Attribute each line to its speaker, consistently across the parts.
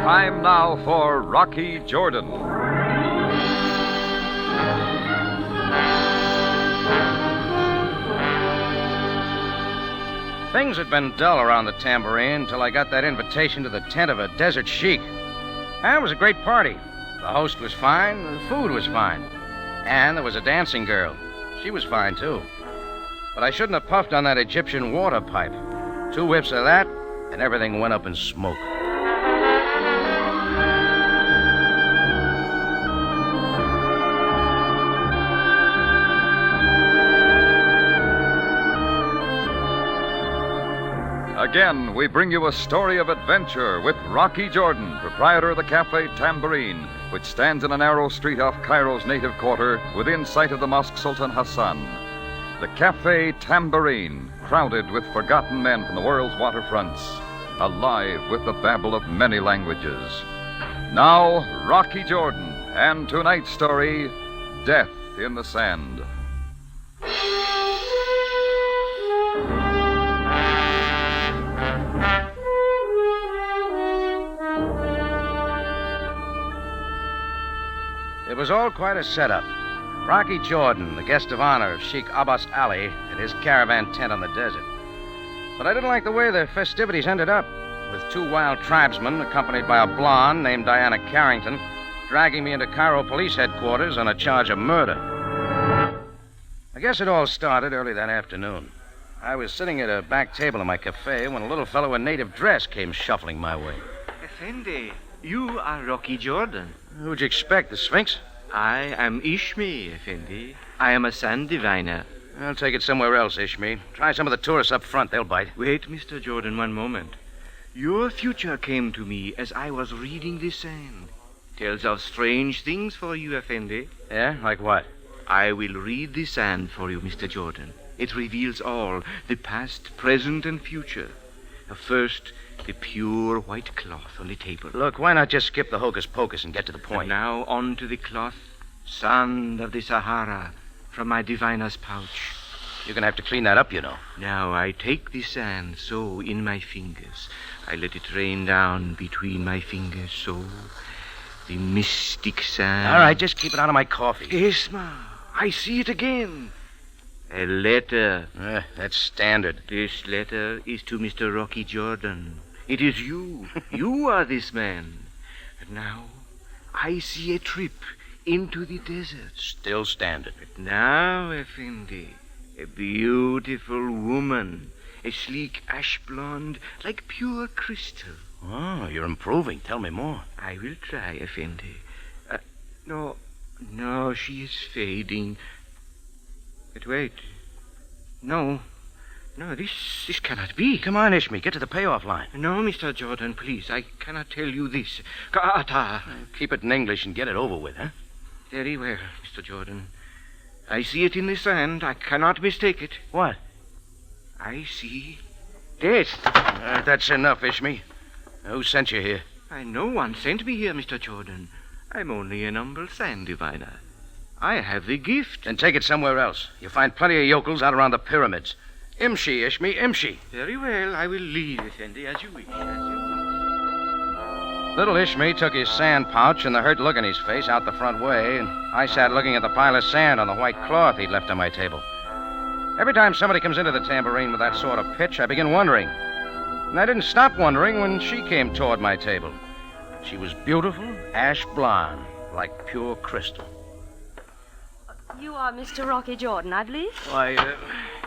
Speaker 1: Time now for Rocky Jordan.
Speaker 2: Things had been dull around the Tambourine until I got that invitation to the tent of a desert sheik. And it was a great party. The host was fine, the food was fine. And there was a dancing girl. She was fine, too. But I shouldn't have puffed on that Egyptian water pipe. 2 whiffs of that, and everything went up in smoke.
Speaker 1: Again, we bring you a story of adventure with Rocky Jordan, proprietor of the Cafe Tambourine, which stands in a narrow street off Cairo's native quarter within sight of the Mosque Sultan Hassan. The Cafe Tambourine, crowded with forgotten men from the world's waterfronts, alive with the babble of many languages. Now, Rocky Jordan, and tonight's story, Death in the Sand.
Speaker 2: It was all quite a setup. Rocky Jordan, the guest of honor of Sheikh Abbas Ali, at his caravan tent on the desert. But I didn't like the way the festivities ended up, with 2 wild tribesmen accompanied by a blonde named Diana Carrington dragging me into Cairo police headquarters on a charge of murder. I guess it all started early that afternoon. I was sitting at a back table in my cafe when a little fellow in native dress came shuffling my way.
Speaker 3: Effendi, you are Rocky Jordan.
Speaker 2: Who'd you expect, the Sphinx?
Speaker 3: I am Ishmi, Effendi. I am a sand diviner.
Speaker 2: I'll take it somewhere else, Ishmi. Try some of the tourists up front. They'll bite.
Speaker 3: Wait, Mr. Jordan, one moment. Your future came to me as I was reading the sand. Tells of strange things for you, Effendi.
Speaker 2: Yeah? Like what?
Speaker 3: I will read the sand for you, Mr. Jordan. It reveals all, the past, present, and future. First, the pure white cloth on the table.
Speaker 2: Look, why not just skip the hocus-pocus and get to the point?
Speaker 3: And now on to the cloth, sand of the Sahara, from my diviner's pouch.
Speaker 2: You're going to have to clean that up, you know.
Speaker 3: Now I take the sand so in my fingers. I let it rain down between my fingers so. The mystic sand.
Speaker 2: All right, just keep it out of my coffee.
Speaker 3: Esma, I see it again. A letter.
Speaker 2: That's standard.
Speaker 3: This letter is to Mr. Rocky Jordan. It is you. You are this man. And now I see a trip into the desert.
Speaker 2: Still standard.
Speaker 3: But now, Effendi, a beautiful woman. A sleek ash blonde like pure crystal.
Speaker 2: Oh, you're improving. Tell me more.
Speaker 3: I will try, Effendi. No, she is fading. But wait. No, this cannot be.
Speaker 2: Come on, Ishmi. Get to the payoff line.
Speaker 3: No, Mr. Jordan, please. I cannot tell you this. Ka'ata.
Speaker 2: Keep it in English and get it over with, huh?
Speaker 3: Very well, Mr. Jordan. I see it in the sand. I cannot mistake it.
Speaker 2: What?
Speaker 3: I see death.
Speaker 2: That's enough, Ishmi. Who sent you here?
Speaker 3: No one sent me here, Mr. Jordan. I'm only an humble sand diviner. I have the gift.
Speaker 2: Then take it somewhere else. You'll find plenty of yokels out around the pyramids. Imshi, Ishmi, Imshi.
Speaker 3: Very well. I will leave, Effendi, as you wish.
Speaker 2: Little Ishmi took his sand pouch and the hurt look in his face out the front way, and I sat looking at the pile of sand on the white cloth he'd left on my table. Every time somebody comes into the Tambourine with that sort of pitch, I begin wondering. And I didn't stop wondering when she came toward my table. She was beautiful, ash blonde, like pure crystal.
Speaker 4: You are Mr. Rocky Jordan, I believe?
Speaker 2: Why,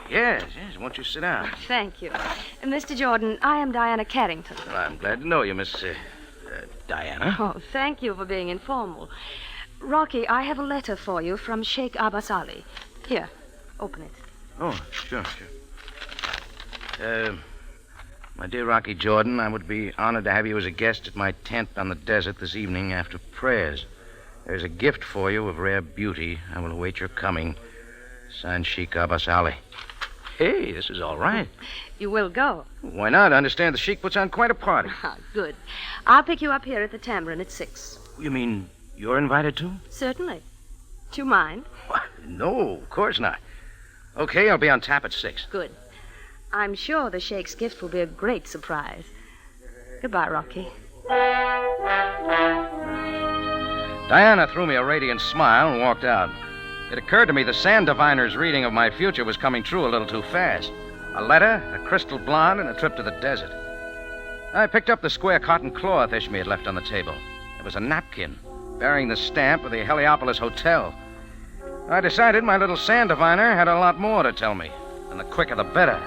Speaker 2: yes. Won't you sit down?
Speaker 4: Thank you. Mr. Jordan, I am Diana Carrington.
Speaker 2: Well, I'm glad to know you, Miss Diana.
Speaker 4: Oh, thank you for being informal. Rocky, I have a letter for you from Sheikh Abbas Ali. Here, open it.
Speaker 2: Oh, sure. My dear Rocky Jordan, I would be honored to have you as a guest at my tent on the desert this evening after prayers. There's a gift for you of rare beauty. I will await your coming. Signed, Sheikh Abbas Ali. Hey, this is all right.
Speaker 4: You will go?
Speaker 2: Why not? I understand the Sheikh puts on quite a party.
Speaker 4: Good. I'll pick you up here at the Tambourine at 6.
Speaker 2: You mean you're invited too?
Speaker 4: Certainly. Do you mind?
Speaker 2: What? No, of course not. Okay, I'll be on tap at 6.
Speaker 4: Good. I'm sure the Sheikh's gift will be a great surprise. Goodbye, Rocky.
Speaker 2: Diana threw me a radiant smile and walked out. It occurred to me the sand diviner's reading of my future was coming true a little too fast. A letter, a crystal blonde, and a trip to the desert. I picked up the square cotton cloth Ishmi had left on the table. It was a napkin bearing the stamp of the Heliopolis Hotel. I decided my little sand diviner had a lot more to tell me, and the quicker the better.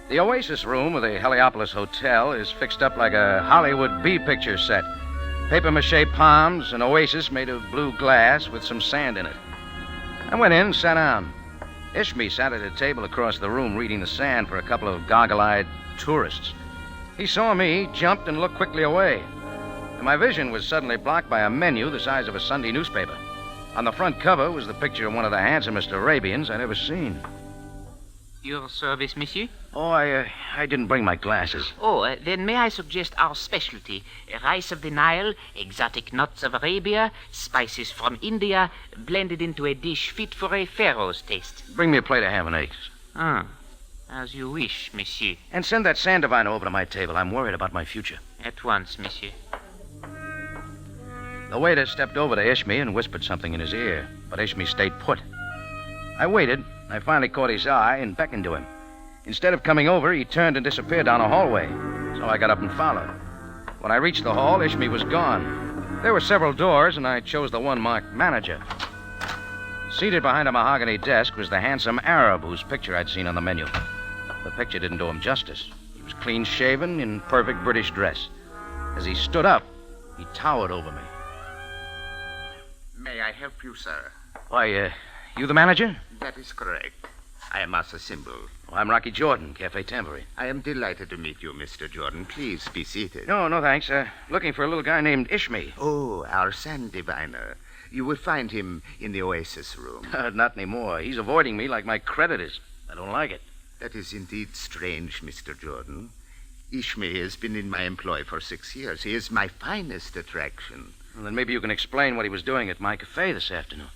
Speaker 2: The Oasis room of the Heliopolis Hotel is fixed up like a Hollywood B-picture set. Papier-mâché palms, an oasis made of blue glass with some sand in it. I went in and sat down. Ishmi sat at a table across the room reading the sand for a couple of goggle-eyed tourists. He saw me, jumped, and looked quickly away. And my vision was suddenly blocked by a menu the size of a Sunday newspaper. On the front cover was the picture of one of the handsomest Arabians I'd ever seen.
Speaker 5: Your service, monsieur?
Speaker 2: Oh, I didn't bring my glasses.
Speaker 5: Oh, then may I suggest our specialty? Rice of the Nile, exotic nuts of Arabia, spices from India, blended into a dish fit for a pharaoh's taste.
Speaker 2: Bring me a plate of ham and eggs.
Speaker 5: As you wish, monsieur.
Speaker 2: And send that sand diviner over to my table. I'm worried about my future.
Speaker 5: At once, monsieur.
Speaker 2: The waiter stepped over to Ishmi and whispered something in his ear, but Ishmi stayed put. I waited. I finally caught his eye and beckoned to him. Instead of coming over, he turned and disappeared down a hallway, so I got up and followed. When I reached the hall, Ishmi was gone. There were several doors, and I chose the one marked manager. Seated behind a mahogany desk was the handsome Arab whose picture I'd seen on the menu. The picture didn't do him justice. He was clean-shaven, in perfect British dress. As he stood up, he towered over me.
Speaker 6: May I help you, sir?
Speaker 2: Why, you the manager?
Speaker 6: That is correct. I am Master Symbol.
Speaker 2: Oh, I'm Rocky Jordan, Cafe Tambourine.
Speaker 6: I am delighted to meet you, Mr. Jordan. Please be seated.
Speaker 2: No, thanks. Looking for a little guy named Ishmi.
Speaker 6: Oh, our sand diviner. You will find him in the Oasis room.
Speaker 2: Not anymore. He's avoiding me like my creditors. I don't like it.
Speaker 6: That is indeed strange, Mr. Jordan. Ishmi has been in my employ for 6 years. He is my finest attraction.
Speaker 2: Well, then maybe you can explain what he was doing at my cafe this afternoon.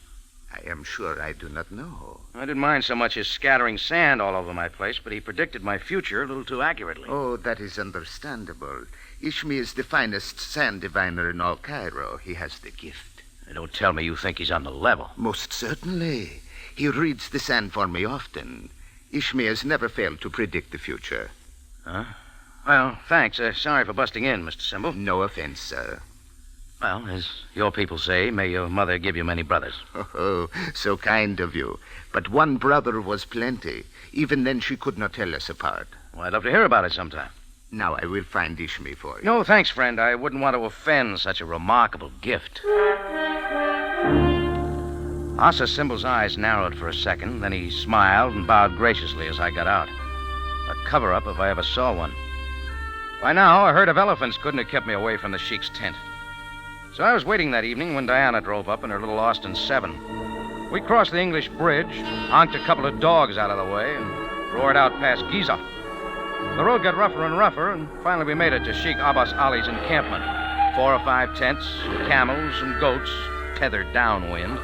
Speaker 6: I am sure I do not know.
Speaker 2: I didn't mind so much his scattering sand all over my place, but he predicted my future a little too accurately.
Speaker 6: Oh, that is understandable. Ishmi is the finest sand diviner in all Cairo. He has the gift.
Speaker 2: Don't tell me you think he's on the level.
Speaker 6: Most certainly. He reads the sand for me often. Ishmi has never failed to predict the future.
Speaker 2: Huh? Well, thanks. Sorry for busting in, Mr. Symbol.
Speaker 6: No offense, sir.
Speaker 2: Well, as your people say, may your mother give you many brothers.
Speaker 6: Oh, so kind of you. But one brother was plenty. Even then, she could not tell us apart.
Speaker 2: Well, I'd love to hear about it sometime.
Speaker 6: Now I will find Ishmi for you.
Speaker 2: No, thanks, friend. I wouldn't want to offend such a remarkable gift. Asa Symbol's eyes narrowed for a second, then he smiled and bowed graciously as I got out. A cover-up if I ever saw one. By now, a herd of elephants couldn't have kept me away from the sheik's tent. So I was waiting that evening when Diana drove up in her little Austin 7. We crossed the English bridge, honked a couple of dogs out of the way, and roared out past Giza. The road got rougher and rougher, and finally we made it to Sheikh Abbas Ali's encampment. 4 or 5 tents, camels, and goats tethered downwind.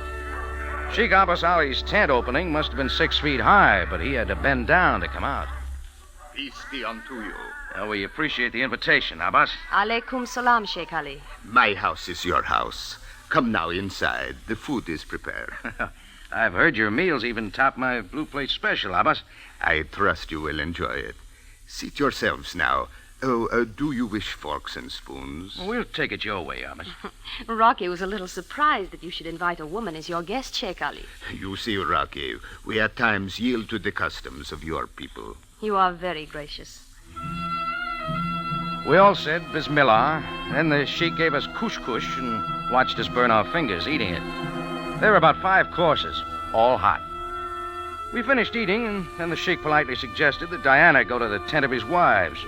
Speaker 2: Sheikh Abbas Ali's tent opening must have been 6 feet high, but he had to bend down to come out.
Speaker 6: Peace be unto you.
Speaker 2: We appreciate the invitation, Abbas.
Speaker 4: Alaikum salam, Sheikh Ali.
Speaker 6: My house is your house. Come now inside. The food is prepared.
Speaker 2: I've heard your meals even top my blue plate special, Abbas.
Speaker 6: I trust you will enjoy it. Seat yourselves now. Oh, do you wish forks and spoons?
Speaker 2: We'll take it your way, Abbas.
Speaker 4: Rocky was a little surprised that you should invite a woman as your guest, Sheikh Ali.
Speaker 6: You see, Rocky, we at times yield to the customs of your people.
Speaker 4: You are very gracious.
Speaker 2: We all said Bismillah, then the sheik gave us kush-kush and watched us burn our fingers eating it. There were about 5 courses, all hot. We finished eating, and then the sheik politely suggested that Diana go to the tent of his wives.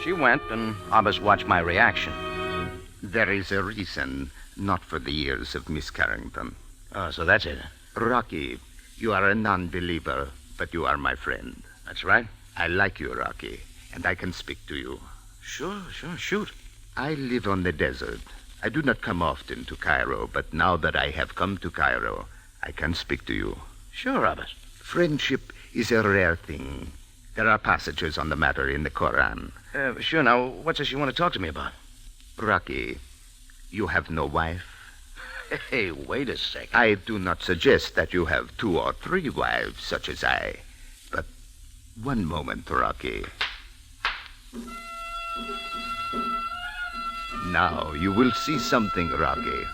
Speaker 2: She went, and Abbas watched my reaction.
Speaker 6: There is a reason, not for the years of Miss Carrington.
Speaker 2: Oh, so that's it.
Speaker 6: Rocky, you are a non-believer, but you are my friend.
Speaker 2: That's right.
Speaker 6: I like you, Rocky, and I can speak to you.
Speaker 2: Sure, shoot.
Speaker 6: I live on the desert. I do not come often to Cairo, but now that I have come to Cairo, I can speak to you.
Speaker 2: Sure, Abbas.
Speaker 6: Friendship is a rare thing. There are passages on the matter in the Koran.
Speaker 2: Sure. Now, what's this you want to talk to me about?
Speaker 6: Rocky, you have no wife?
Speaker 2: Hey, wait a second.
Speaker 6: I do not suggest that you have 2 or 3 wives, such as I. But one moment, Rocky. Now you will see something, Rocky.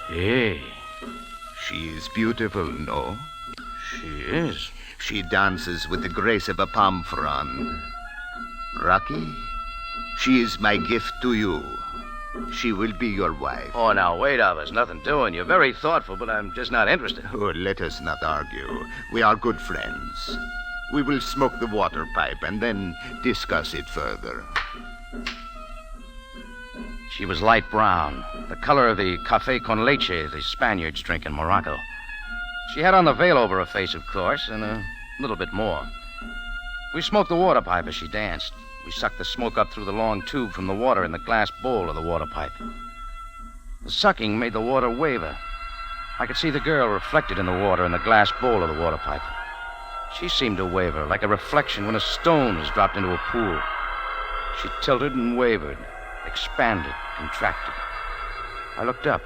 Speaker 2: Hey.
Speaker 6: She is beautiful, no?
Speaker 2: She is.
Speaker 6: She dances with the grace of a palm frond. Rocky, she is my gift to you. She will be your wife.
Speaker 2: Oh, now, wait, Abbas. Nothing doing. You're very thoughtful, but I'm just not interested.
Speaker 6: Oh, let us not argue. We are good friends. We will smoke the water pipe and then discuss it further.
Speaker 2: She was light brown, the color of the Cafe con leche the Spaniards drink in Morocco. She had on the veil over her face, of course, and a little bit more. We smoked the water pipe as she danced. We sucked the smoke up through the long tube from the water in the glass bowl of the water pipe. The sucking made the water waver. I could see the girl reflected in the water in the glass bowl of the water pipe. She seemed to waver, like a reflection when a stone is dropped into a pool. She tilted and wavered, expanded, contracted. I looked up.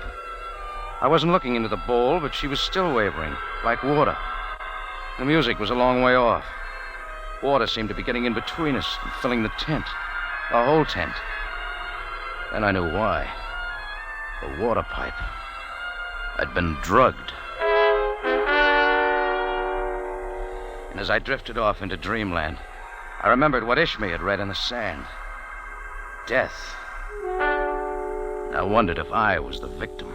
Speaker 2: I wasn't looking into the bowl, but she was still wavering, like water. The music was a long way off. Water seemed to be getting in between us and filling the tent, the whole tent. Then I knew why. The water pipe. I'd been drugged. And as I drifted off into dreamland, I remembered what Ishmael had read in the sand. Death. And I wondered if I was the victim.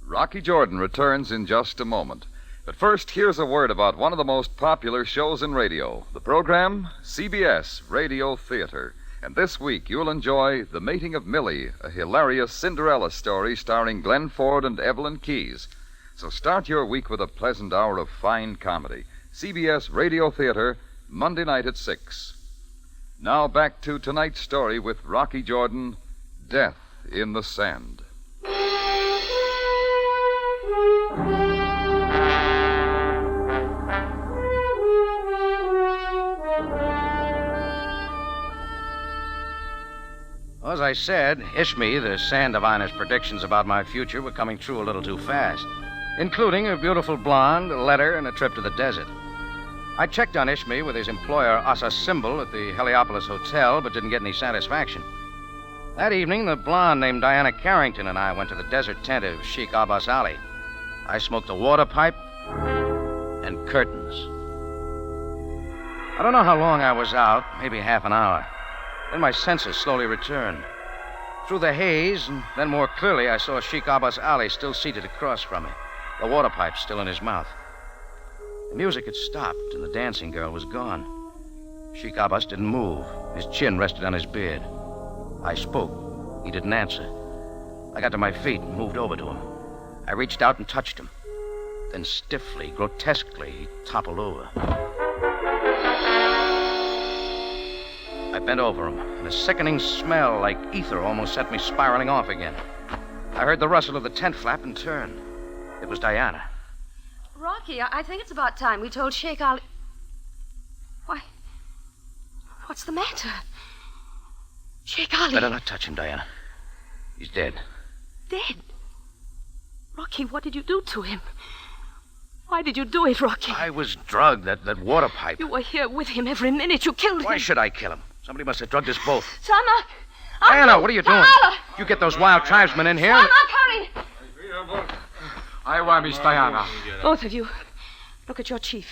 Speaker 1: Rocky Jordan returns in just a moment. But first, here's a word about one of the most popular shows in radio. The program, CBS Radio Theater. And this week, you'll enjoy The Mating of Millie, a hilarious Cinderella story starring Glenn Ford and Evelyn Keyes. So start your week with a pleasant hour of fine comedy. CBS Radio Theater, Monday night at 6. Now back to tonight's story with Rocky Jordan, Death in the Sand.
Speaker 2: As I said, Ishmi, the sand diviner's predictions about my future were coming true a little too fast, including a beautiful blonde, a letter, and a trip to the desert. I checked on Ishmi with his employer, Asa Symbol, at the Heliopolis Hotel, but didn't get any satisfaction. That evening, the blonde named Diana Carrington and I went to the desert tent of Sheikh Abbas Ali. I smoked a water pipe and curtains. I don't know how long I was out, maybe half an hour. Then my senses slowly returned. Through the haze, and then more clearly, I saw Sheikh Abbas Ali still seated across from me, the water pipe still in his mouth. The music had stopped, and the dancing girl was gone. Sheikh Abbas didn't move. His chin rested on his beard. I spoke. He didn't answer. I got to my feet and moved over to him. I reached out and touched him. Then stiffly, grotesquely, he toppled over. I bent over him, and a sickening smell like ether almost sent me spiraling off again. I heard the rustle of the tent flap and turned. It was Diana.
Speaker 4: Rocky, I think it's about time we told Sheikh Ali... Why, what's the matter? Sheikh Ali...
Speaker 2: Better not touch him, Diana. He's dead.
Speaker 4: Dead? Rocky, what did you do to him? Why did you do it, Rocky?
Speaker 2: I was drugged, that water pipe.
Speaker 4: You were here with him every minute. You killed him.
Speaker 2: Why should I kill him? Somebody must have drugged us both.
Speaker 4: Samak!
Speaker 2: Diana, what are you doing? You get those wild tribesmen in here.
Speaker 4: Samak, hurry!
Speaker 7: I want Miss Diana.
Speaker 4: Both of you, look at your chief.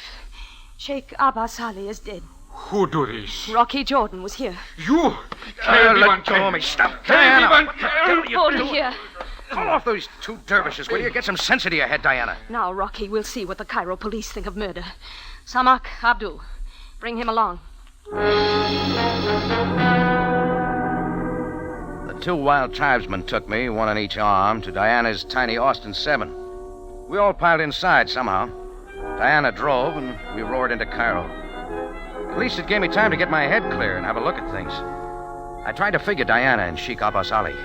Speaker 4: Sheikh Abbas Ali is dead.
Speaker 7: Who do this?
Speaker 4: Rocky Jordan was here.
Speaker 7: You!
Speaker 2: Let go of me. Stop. Diana, what the hell are you
Speaker 4: Hold me
Speaker 2: doing?
Speaker 4: here.
Speaker 2: Call off those two dervishes, will you? Get some sense into your head, Diana.
Speaker 4: Now, Rocky, we'll see what the Cairo police think of murder. Samak, Abdul, bring him along.
Speaker 2: The two wild tribesmen took me, one on each arm, to Diana's tiny Austin 7. We all piled inside somehow. Diana drove, and we roared into Cairo. At least it gave me time to get my head clear and have a look at things. I tried to figure Diana and Sheikh Abbas Ali.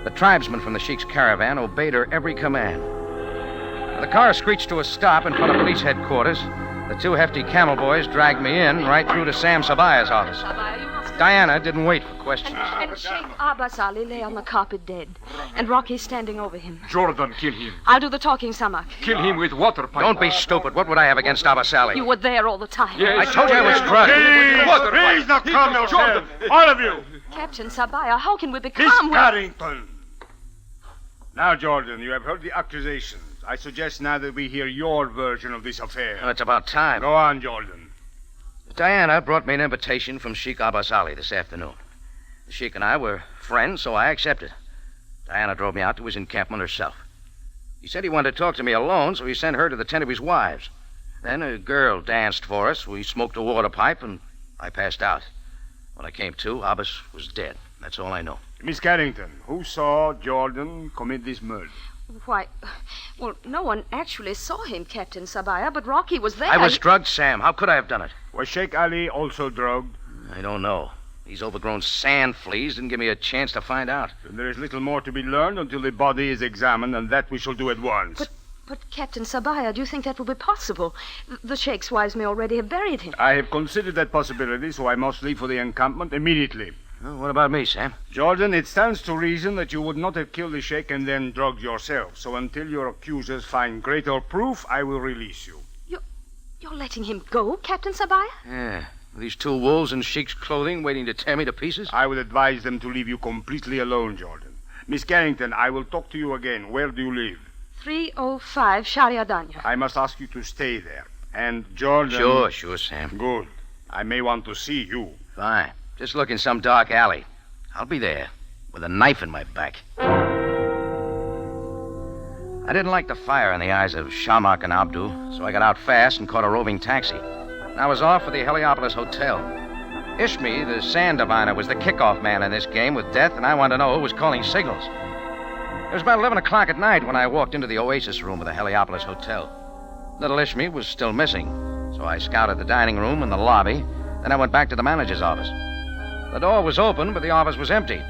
Speaker 2: The tribesmen from the Sheikh's caravan obeyed her every command. The car screeched to a stop in front of police headquarters. The two hefty camel boys dragged me in right through to Sam Sabaaya's office.
Speaker 4: Sabaya, you must...
Speaker 2: Diana didn't wait for questions.
Speaker 4: And Sheikh Abbas Ali lay on the carpet dead, and Rocky standing over him.
Speaker 7: Jordan, kill him.
Speaker 4: I'll do the talking, Samak.
Speaker 7: Kill him with water pipe.
Speaker 2: Don't be stupid. What would I have against Abbas Ali?
Speaker 4: You were there all the time.
Speaker 7: Yes.
Speaker 2: I told you I was drugged.
Speaker 8: Please not calm yourself. All of you.
Speaker 4: Captain Sabaaya, how can we
Speaker 8: Miss
Speaker 4: become...
Speaker 8: Carrington. Now, Jordan, you have heard the accusations. I suggest now that we hear your version of this affair.
Speaker 2: Well, it's about time.
Speaker 8: Go on, Jordan.
Speaker 2: Diana brought me an invitation from Sheikh Abbas Ali this afternoon. The Sheikh and I were friends, so I accepted. Diana drove me out to his encampment herself. He said he wanted to talk to me alone, so he sent her to the tent of his wives. Then a girl danced for us. We smoked a water pipe, and I passed out. When I came to, Abbas was dead. That's all I know.
Speaker 8: Miss Carrington, who saw Jordan commit this murder?
Speaker 4: Why, well, no one actually saw him, Captain Sabaaya, but Rocky was there.
Speaker 2: I was drugged, Sam. How could I have done it?
Speaker 8: Was Sheikh Ali also drugged?
Speaker 2: I don't know. These overgrown sand fleas didn't give me a chance to find out.
Speaker 8: Then there is little more to be learned until the body is examined, and that we shall do at once.
Speaker 4: But Captain Sabaaya, do you think that will be possible? The Sheikh's wives may already have buried him.
Speaker 8: I have considered that possibility, so I must leave for the encampment immediately.
Speaker 2: Well, what about me, Sam?
Speaker 8: Jordan, it stands to reason that you would not have killed the Sheikh and then drugged yourself. So until your accusers find greater proof, I will release you.
Speaker 4: You're letting him go, Captain Sabaaya?
Speaker 2: Yeah. These two wolves in Sheikh's clothing waiting to tear me to pieces?
Speaker 8: I would advise them to leave you completely alone, Jordan. Miss Carrington, I will talk to you again. Where do you live?
Speaker 4: 305 Shariadanya.
Speaker 8: I must ask you to stay there. And Jordan...
Speaker 2: Sure, Sam.
Speaker 8: Good. I may want to see you.
Speaker 2: Fine. Just look in some dark alley. I'll be there, with a knife in my back. I didn't like the fire in the eyes of Shamak and Abdu, so I got out fast and caught a roving taxi. I was off for the Heliopolis Hotel. Ishmi, the sand diviner, was the kickoff man in this game with death, and I wanted to know who was calling signals. It was about 11 o'clock at night when I walked into the Oasis room of the Heliopolis Hotel. Little Ishmi was still missing, so I scouted the dining room and the lobby. Then I went back to the manager's office. The door was open, but the office was empty.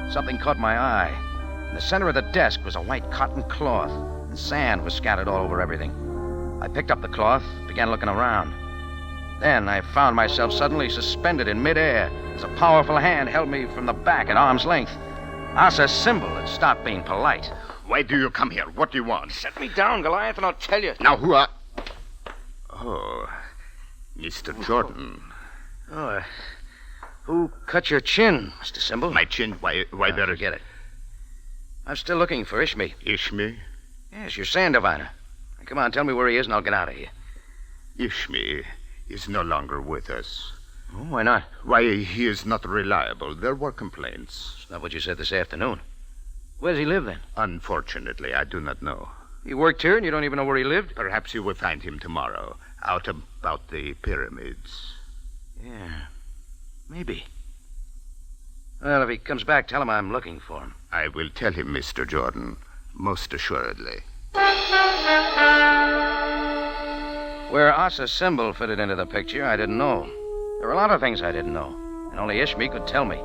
Speaker 2: Something caught my eye. In the center of the desk was a white cotton cloth, and sand was scattered all over everything. I picked up the cloth, began looking around. Then I found myself suddenly suspended in midair as a powerful hand held me from the back at arm's length. Asa's symbol had stopped being polite.
Speaker 6: Why do you come here? What do you want?
Speaker 2: Set me down, Goliath, and I'll tell you.
Speaker 6: Now, who are... Oh, Mr. Jordan.
Speaker 2: Oh, who cut your chin, Mr. Symbol?
Speaker 6: My chin? Why there...
Speaker 2: Forget it. I'm still looking for Ishmi.
Speaker 6: Ishmi?
Speaker 2: Yes, your sand diviner. Come on, tell me where he is, and I'll get out of here.
Speaker 6: Ishmi is no longer with us.
Speaker 2: Oh, why not?
Speaker 6: Why, he is not reliable. There were complaints.
Speaker 2: That's not what you said this afternoon. Where does he live, then?
Speaker 6: Unfortunately, I do not know.
Speaker 2: He worked here, and you don't even know where he lived?
Speaker 6: Perhaps you will find him tomorrow, out about the pyramids.
Speaker 2: Yeah, maybe. Well, if he comes back, tell him I'm looking for him.
Speaker 6: I will tell him, Mr. Jordan, most assuredly.
Speaker 2: Where Asa's symbol fitted into the picture, I didn't know. There were a lot of things I didn't know, and only Ishmi could tell me.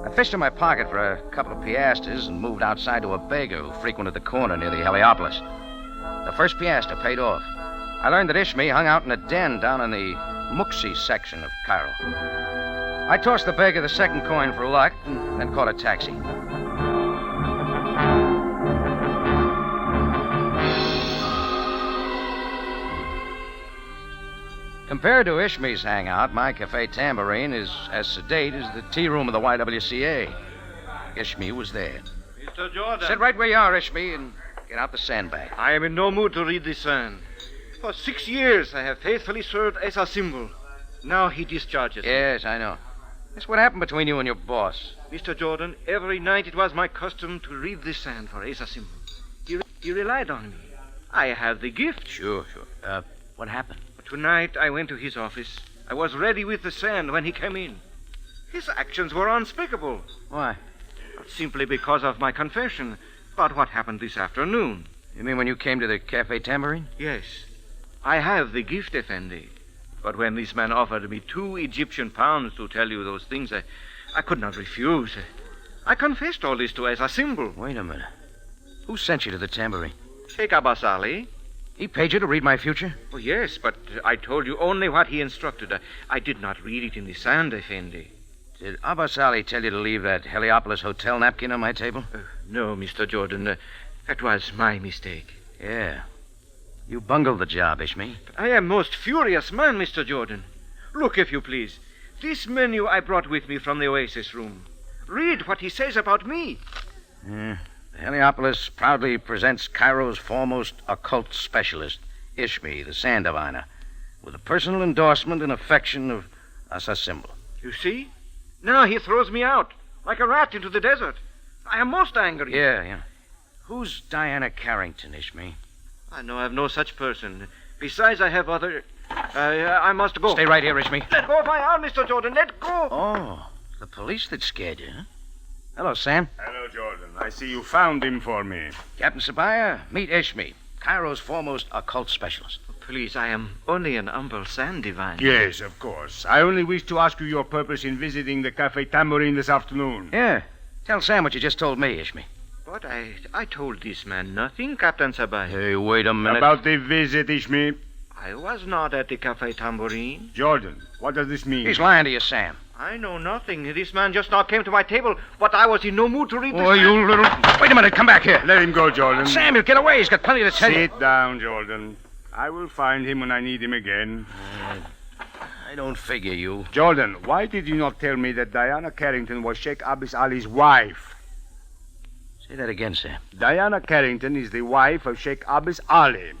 Speaker 2: I fished in my pocket for a couple of piastres and moved outside to a beggar who frequented the corner near the Heliopolis. The first piastre paid off. I learned that Ishmi hung out in a den down in the Muxi section of Cairo. I tossed the beggar the second coin for luck and then caught a taxi. Compared to Ishmi's hangout, my Cafe Tambourine is as sedate as the tea room of the YWCA. Ishmi was there.
Speaker 9: Mr. Jordan.
Speaker 2: Sit right where you are, Ishmi, and get out the sandbag.
Speaker 9: I am in no mood to read this sand. For 6 years, I have faithfully served as a symbol. Now he discharges me.
Speaker 2: Yes, I know. That's what happened between you and your boss.
Speaker 9: Mr. Jordan, every night it was my custom to read this sand for Asa symbol. He relied on me. I have the gift.
Speaker 2: Sure. What happened?
Speaker 9: Tonight, I went to his office. I was ready with the sand when he came in. His actions were unspeakable.
Speaker 2: Why?
Speaker 9: Not simply because of my confession, but what happened this afternoon.
Speaker 2: You mean when you came to the Cafe Tambourine?
Speaker 9: Yes. I have the gift, Effendi. But when this man offered me 2 Egyptian pounds to tell you those things, I could not refuse. I confessed all this to as a symbol.
Speaker 2: Wait a minute. Who sent you to the Tambourine?
Speaker 9: Sheikh Abbas Ali.
Speaker 2: He paid you to read my future?
Speaker 9: Oh, yes, but I told you only what he instructed. I did not read it in the sand, Effendi.
Speaker 2: Did Abbas Ali tell you to leave that Heliopolis hotel napkin on my table?
Speaker 9: No, Mr. Jordan. That was my mistake.
Speaker 2: Yeah. You bungled the job, Ishmi.
Speaker 9: I am most furious man, Mr. Jordan. Look, if you please. This menu I brought with me from the Oasis room. Read what he says about me.
Speaker 2: The Heliopolis proudly presents Cairo's foremost occult specialist, Ishmi, the sand diviner, with the personal endorsement and affection of Asa Symbol.
Speaker 9: You see? Now he throws me out, like a rat into the desert. I am most angry.
Speaker 2: Yeah. Who's Diana Carrington, Ishmi?
Speaker 9: I know I have no such person. Besides, I have other... I must go.
Speaker 2: Stay right here, Ishmi.
Speaker 9: Let go of my arm, Mr. Jordan. Let go.
Speaker 2: Oh, the police that scared you, huh? Hello, Sam.
Speaker 8: Hello, Jordan. I see you found him for me.
Speaker 2: Captain Sabaaya, meet Ishmi, Cairo's foremost occult specialist.
Speaker 9: Please, I am only an humble sand diviner.
Speaker 8: Yes, of course. I only wish to ask you your purpose in visiting the Cafe Tambourine this afternoon.
Speaker 2: Yeah. Tell Sam what you just told me, Ishmi.
Speaker 9: But I told this man nothing, Captain Sabaaya.
Speaker 2: Hey, wait a minute.
Speaker 8: About the visit, Ishmi.
Speaker 9: I was not at the Cafe Tambourine.
Speaker 8: Jordan, what does this mean?
Speaker 2: He's lying to you, Sam.
Speaker 9: I know nothing. This man just now came to my table, but I was in no mood to read this.
Speaker 2: Oh, you little... Wait a minute, come back here.
Speaker 8: Let him go, Jordan.
Speaker 2: Sam, you'll get away. He's got plenty to tell you.
Speaker 8: Sit down, Jordan. I will find him when I need him again.
Speaker 2: I don't figure you.
Speaker 8: Jordan, why did you not tell me that Diana Carrington was Sheikh Abbas Ali's wife?
Speaker 2: Say that again, Sam.
Speaker 8: Diana Carrington is the wife of Sheikh Abbas Ali.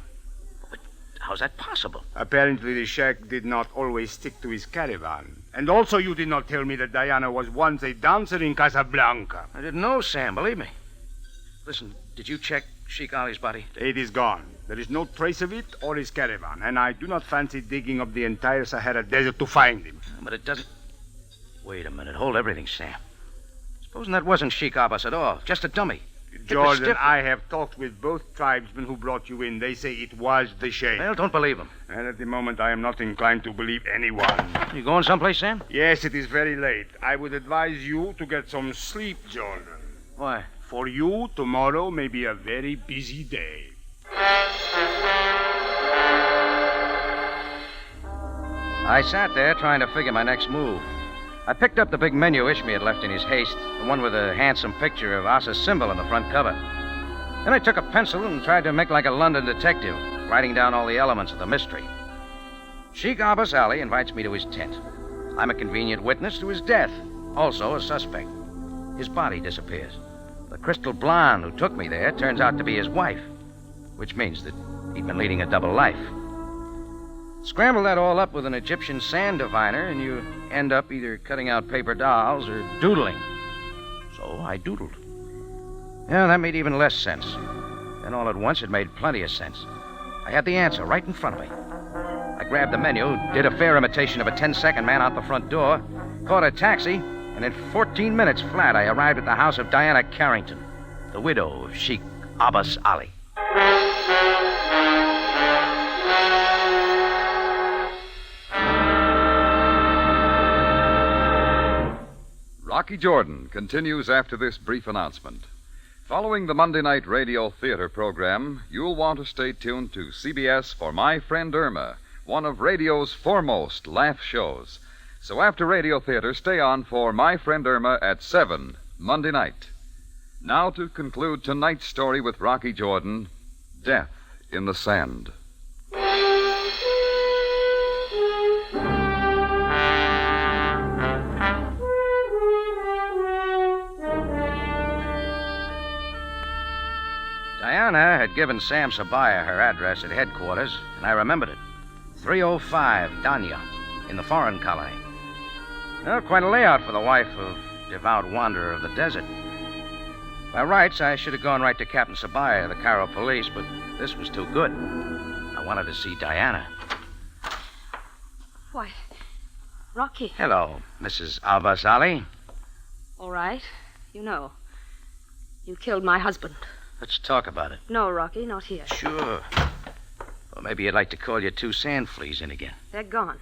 Speaker 2: How's that possible?
Speaker 8: Apparently, the Sheikh did not always stick to his caravan. And also, you did not tell me that Diana was once a dancer in Casablanca.
Speaker 2: I didn't know, Sam, believe me. Listen, did you check Sheikh Ali's body?
Speaker 8: It is gone. There is no trace of it or his caravan, and I do not fancy digging up the entire Sahara Desert to find him.
Speaker 2: But it doesn't... Wait a minute. Hold everything, Sam. Supposing that wasn't Sheikh Abbas at all. Just a dummy.
Speaker 8: Jordan, I have talked with both tribesmen who brought you in. They say it was the Sheikh.
Speaker 2: Well, don't believe them.
Speaker 8: And at the moment, I am not inclined to believe anyone.
Speaker 2: You going someplace, Sam?
Speaker 8: Yes, it is very late. I would advise you to get some sleep, Jordan.
Speaker 2: Why?
Speaker 8: For you, tomorrow may be a very busy day.
Speaker 2: I sat there trying to figure my next move. I picked up the big menu Ishmi had left in his haste, the one with a handsome picture of Asa's Symbol on the front cover. Then I took a pencil and tried to make like a London detective, writing down all the elements of the mystery. Sheikh Abbas Ali invites me to his tent. I'm a convenient witness to his death, also a suspect. His body disappears. The crystal blonde who took me there turns out to be his wife, which means that he'd been leading a double life. Scramble that all up with an Egyptian sand diviner, and you end up either cutting out paper dolls or doodling. So I doodled. Yeah, that made even less sense. Then all at once, it made plenty of sense. I had the answer right in front of me. I grabbed the menu, did a fair imitation of a 10-second man out the front door, caught a taxi, and in 14 minutes flat, I arrived at the house of Diana Carrington, the widow of Sheikh Abbas Ali.
Speaker 1: Rocky Jordan continues after this brief announcement. Following the Monday night radio theater program, you'll want to stay tuned to CBS for My Friend Irma, one of radio's foremost laugh shows. So after radio theater, stay on for My Friend Irma at 7 Monday night. Now to conclude tonight's story with Rocky Jordan, Death in the Sand.
Speaker 2: Diana had given Sam Sabaaya her address at headquarters, and I remembered it. 305 Danya, in the foreign colony. Well, quite a layout for the wife of devout wanderer of the desert. By rights, I should have gone right to Captain Sabaaya of the Cairo police, but this was too good. I wanted to see Diana.
Speaker 4: Why, Rocky.
Speaker 2: Hello, Mrs. Abbas Ali.
Speaker 4: All right. You know. You killed my husband.
Speaker 2: Let's talk about it.
Speaker 4: No, Rocky, not here.
Speaker 2: Sure. Well, maybe you'd like to call your two sand fleas in again.
Speaker 4: They're gone.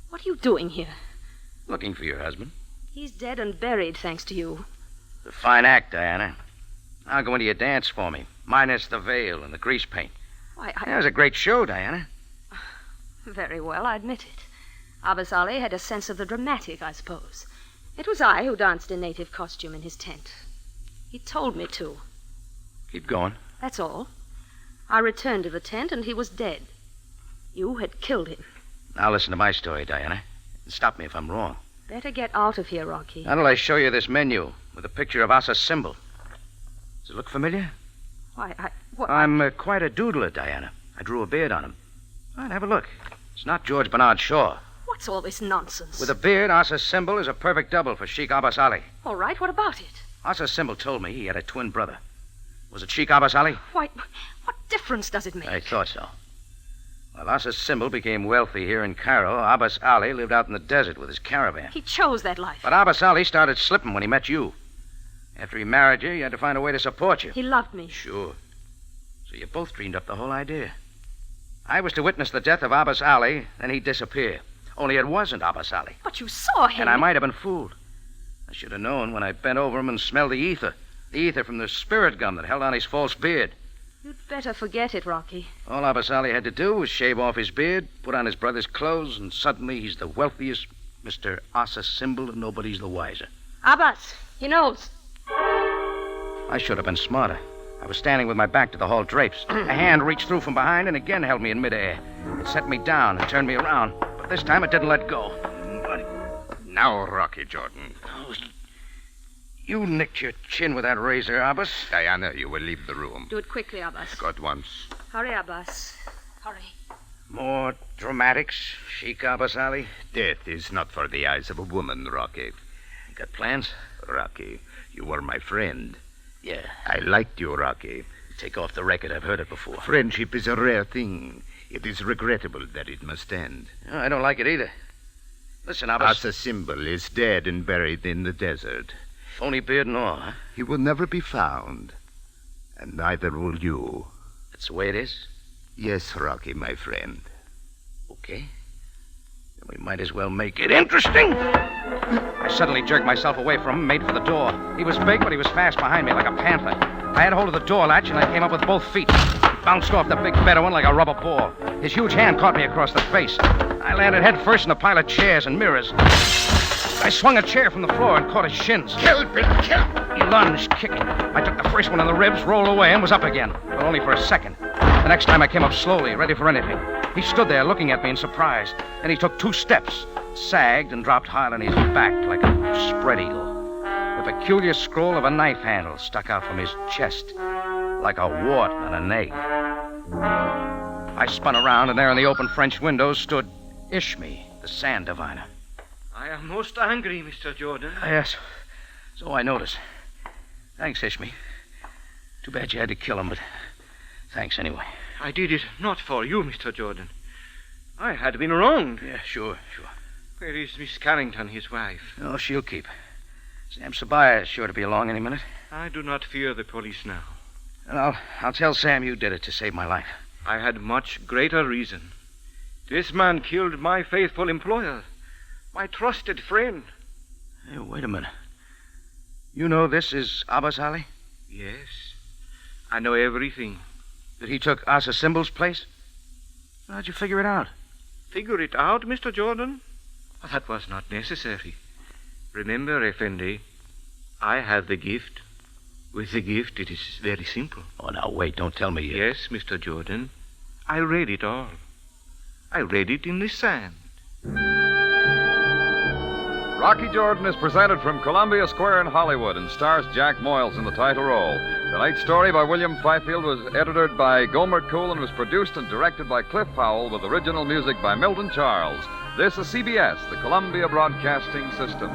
Speaker 4: What are you doing here?
Speaker 2: Looking for your husband.
Speaker 4: He's dead and buried, thanks to you.
Speaker 2: It's a fine act, Diana. Now go into your dance for me, minus the veil and the grease paint.
Speaker 4: Why,
Speaker 2: That was a great show, Diana.
Speaker 4: Very well, I admit it. Abbas Ali had a sense of the dramatic, I suppose. It was I who danced in native costume in his tent. He told me to.
Speaker 2: Keep going.
Speaker 4: That's all. I returned to the tent, and he was dead. You had killed him.
Speaker 2: Now listen to my story, Diana. And stop me if I'm wrong.
Speaker 4: Better get out of here, Rocky.
Speaker 2: How till I show you this menu with a picture of Asa symbol. Does it look familiar?
Speaker 4: Why,
Speaker 2: I'm quite a doodler, Diana. I drew a beard on him. All right, have a look. It's not George Bernard Shaw.
Speaker 4: What's all this nonsense?
Speaker 2: With a beard, Asa's symbol is a perfect double for Sheikh Abbas Ali.
Speaker 4: All right, what about it?
Speaker 2: Asa's symbol told me he had a twin brother. Was it Sheikh Abbas Ali?
Speaker 4: Why, what difference does it make?
Speaker 2: I thought so. While Asa's symbol became wealthy here in Cairo, Abbas Ali lived out in the desert with his caravan.
Speaker 4: He chose that life.
Speaker 2: But Abbas Ali started slipping when he met you. After he married you, you had to find a way to support you.
Speaker 4: He loved me.
Speaker 2: Sure. So you both dreamed up the whole idea. I was to witness the death of Abbas Ali, then he'd disappear. Only it wasn't Abbas Ali.
Speaker 4: But you saw him.
Speaker 2: And I might have been fooled. I should have known when I bent over him and smelled the ether. The ether from the spirit gum that held on his false beard.
Speaker 4: You'd better forget it, Rocky.
Speaker 2: All Abbas Ali had to do was shave off his beard, put on his brother's clothes, and suddenly he's the wealthiest Mr. Asa symbol, and nobody's the wiser.
Speaker 4: Abbas, he knows.
Speaker 2: I should have been smarter. I was standing with my back to the hall drapes. A hand reached through from behind and again held me in midair. It set me down and turned me around, but this time it didn't let go.
Speaker 6: Now, Rocky Jordan.
Speaker 2: You nicked your chin with that razor, Abbas.
Speaker 6: Diana, you will leave the room.
Speaker 4: Do it quickly, Abbas.
Speaker 6: Go at once.
Speaker 4: Hurry, Abbas. Hurry.
Speaker 2: More dramatics, Sheikh Abbas Ali?
Speaker 6: Death is not for the eyes of a woman, Rocky.
Speaker 2: You got plans?
Speaker 6: Rocky, you were my friend.
Speaker 2: Yeah.
Speaker 6: I liked you, Rocky.
Speaker 2: Take off the record. I've heard it before.
Speaker 6: Friendship is a rare thing. It is regrettable that it must end.
Speaker 2: No, I don't like it either. Listen, Abbas.
Speaker 6: Asa symbol is dead and buried in the desert.
Speaker 2: Phony beard and all, huh?
Speaker 6: He will never be found. And neither will you.
Speaker 2: That's the way it is?
Speaker 6: Yes, Rocky, my friend.
Speaker 2: Okay. Then we might as well make it interesting. I suddenly jerked myself away from him, made for the door. He was big, but he was fast behind me like a panther. I had hold of the door latch, and I came up with both feet. Bounced off the big Bedouin like a rubber ball. His huge hand caught me across the face. I landed head first in a pile of chairs and mirrors. I swung a chair from the floor and caught his shins.
Speaker 6: Kill, Bill, kill!
Speaker 2: He lunged, kicking. I took the first one in the ribs, rolled away, and was up again. But only for a second. The next time I came up slowly, ready for anything. He stood there looking at me in surprise. Then he took 2 steps, sagged, and dropped hard on his back like a spread eagle. The peculiar scroll of a knife handle stuck out from his chest, like a wart on an egg. I spun around, and there in the open French window stood Ishmi, the sand diviner.
Speaker 9: I am most angry, Mr. Jordan.
Speaker 2: Yes, so I noticed. Thanks, Ishmi. Too bad you had to kill him, but thanks anyway.
Speaker 9: I did it not for you, Mr. Jordan. I had been wronged.
Speaker 2: Yeah, sure.
Speaker 9: Where is Miss Carrington, his wife?
Speaker 2: Oh, she'll keep. Sam Sabaaya is sure to be along any minute.
Speaker 9: I do not fear the police now.
Speaker 2: And I'll tell Sam you did it to save my life.
Speaker 9: I had much greater reason. This man killed my faithful employer, my trusted friend.
Speaker 2: Hey, wait a minute. You know this is Abbas Ali?
Speaker 9: Yes. I know everything.
Speaker 2: That he took Asa Symbol's place? How'd you figure it out?
Speaker 9: Figure it out, Mr. Jordan? That was not necessary. Remember, Effendi, I have the gift. With the gift, it is very simple.
Speaker 2: Oh, now, wait, don't tell me you...
Speaker 9: Yes, Mr. Jordan. I read it all. I read it in the sand.
Speaker 1: Rocky Jordan is presented from Columbia Square in Hollywood and stars Jack Moyles in the title role. Tonight's story by William Fifield was edited by Gomer Cool and was produced and directed by Cliff Powell with original music by Milton Charles. This is CBS, the Columbia Broadcasting System.